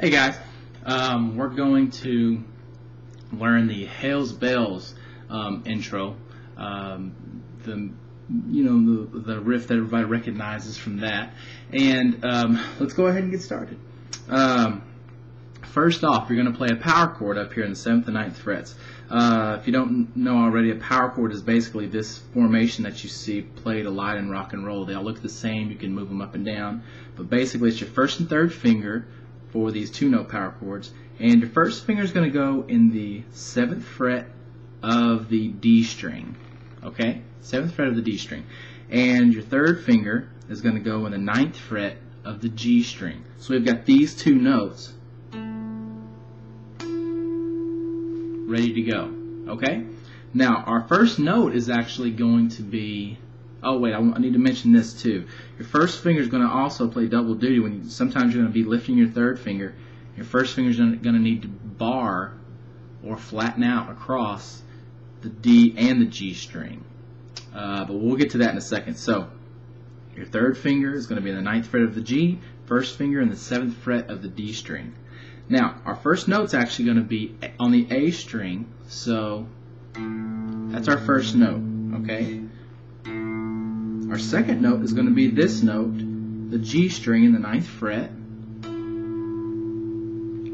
Hey guys, we're going to learn the Hails Bells intro. The riff that everybody recognizes from that, and let's go ahead and get started. First off, you're going to play a power chord up here in the 7th and 9th frets. If you don't know already, a power chord is basically this formation that you see played a lot in rock and roll. They all look the same. You can move them up and down, but basically it's your 1st and 3rd finger for these 2-note power chords, and your 1st finger is going to go in the 7th fret of the D string. Okay, 7th fret of the D string, and your 3rd finger is going to go in the 9th fret of the G string. So we've got these 2 notes ready to go. Okay, now our first note is actually going to be, oh wait, I need to mention this too. Your 1st finger is going to also play double duty. Sometimes you're going to be lifting your 3rd finger. Your 1st finger is going to need to bar or flatten out across the D and the G string. But we'll get to that in a second. So your 3rd finger is going to be in the 9th fret of the G, 1st finger in the 7th fret of the D string. Now our first note's actually going to be on the A string, so that's our first note. Okay. Our second note is going to be this note, the G string in the 9th fret,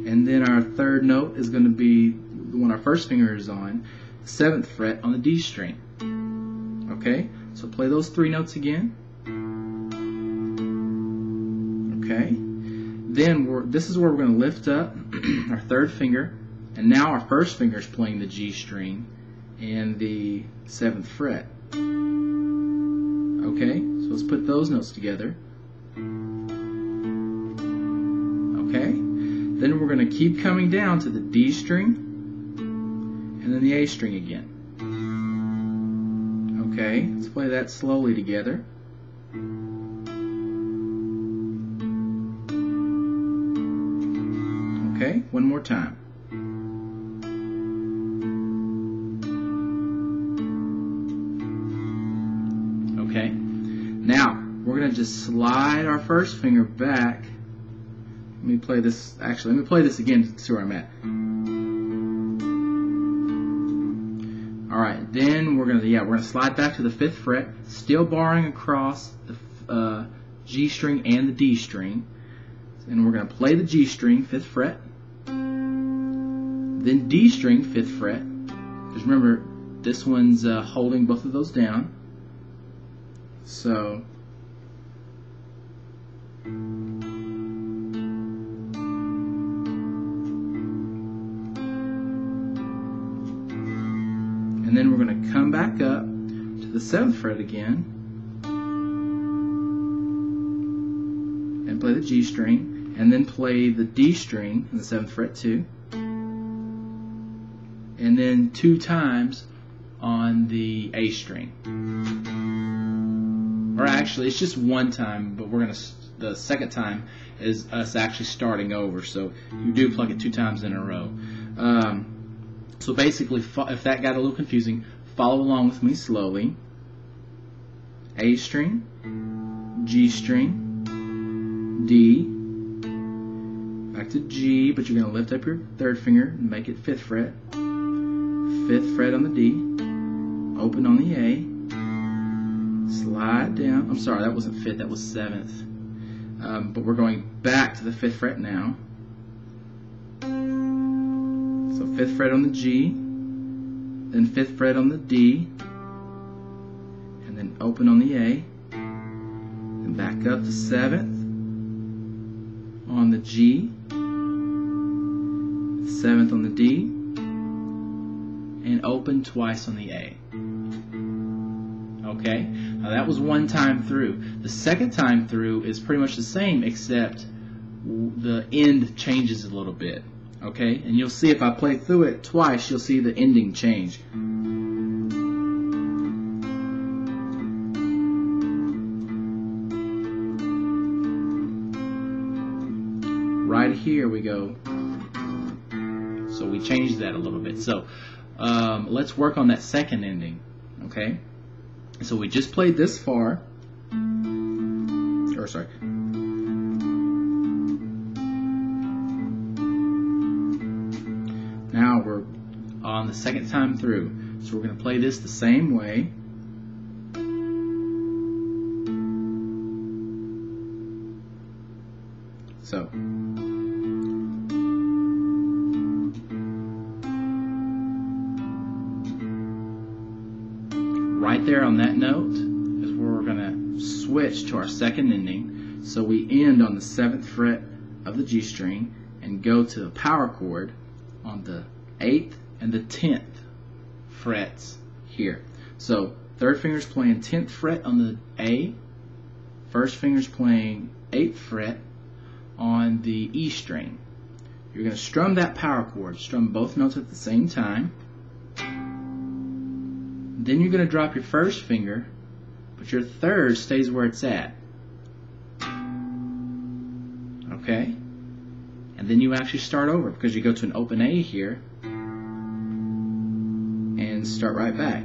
and then our 3rd note is going to be the one our 1st finger is on, the 7th fret on the D string. Okay, so play those 3 notes again. Okay, then this is where we're going to lift up our 3rd finger, and now our 1st finger is playing the G string and the 7th fret. Okay, so let's put those notes together. Okay, then we're going to keep coming down to the D string and then the A string again. Okay, let's play that slowly together. Okay, one more time. Okay, now we're going to just slide our 1st finger back. Let me play this, actually, let me play this again to see where I'm at. Alright, then we're going to slide back to the 5th fret, still barring across the G string and the D string. And we're going to play the G string, 5th fret, then D string, 5th fret, because remember, this one's holding both of those down. So and then we're going to come back up to the 7th fret again and play the G string, and then play the D string in the 7th fret too, and then 2 times on the A string. Or actually, it's just 1 time, but we're gonna. The 2nd time is us actually starting over. So you do plug it 2 times in a row. So basically, if that got a little confusing, follow along with me slowly. A string, G string, D, back to G, but you're gonna lift up your 3rd finger and make it 5th fret. 5th fret on the D, open on the A. Slide down. I'm sorry, that wasn't 5th, that was 7th. But we're going back to the 5th fret now. So 5th fret on the G, then 5th fret on the D, and then open on the A, and back up to 7th on the G, 7th on the D, and open twice on the A. Okay, now that was 1 time through. The 2nd time through is pretty much the same, except the end changes a little bit. Okay, and you'll see if I play through it twice, you'll see the ending change. Right here we go. So we changed that a little bit. So let's work on that 2nd ending. Okay. So we just played this far, or sorry, on the second time through. So we're going to play this the same way. So right there on that note is where we're going to switch to our second ending. So we end on the 7th fret of the G string and go to the power chord on the 8th and the 10th frets here. So third finger's playing 10th fret on the A, first finger's playing 8th fret on the E string. You're going to strum that power chord, strum both notes at the same time. Then you're going to drop your first finger, but your third stays where it's at. Okay? And then you actually start over because you go to an open A here and start right back.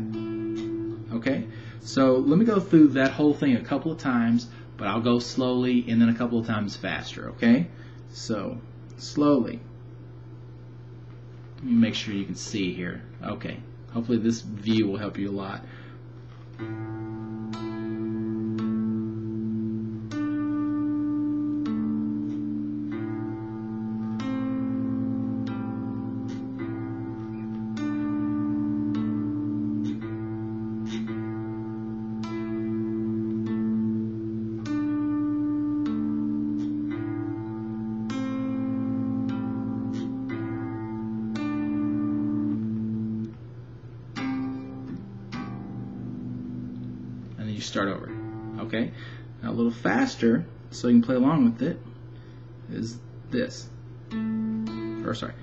Okay? So let me go through that whole thing a couple of times, but I'll go slowly and then a couple of times faster. Okay? So slowly. Let me make sure you can see here. Okay. Hopefully this view will help you a lot. You start over. Okay? Now a little faster, so you can play along with it, is this. Or sorry.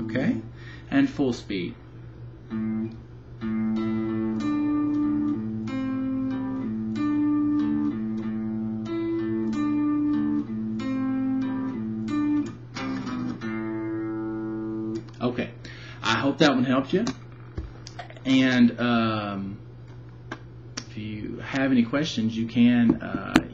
Okay? And full speed. Okay, I hope that one helped you. And if you have any questions, you can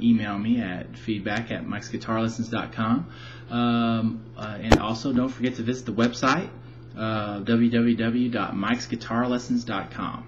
email me at feedback@mikesguitarlessons.com. And also, don't forget to visit the website, www.mikesguitarlessons.com.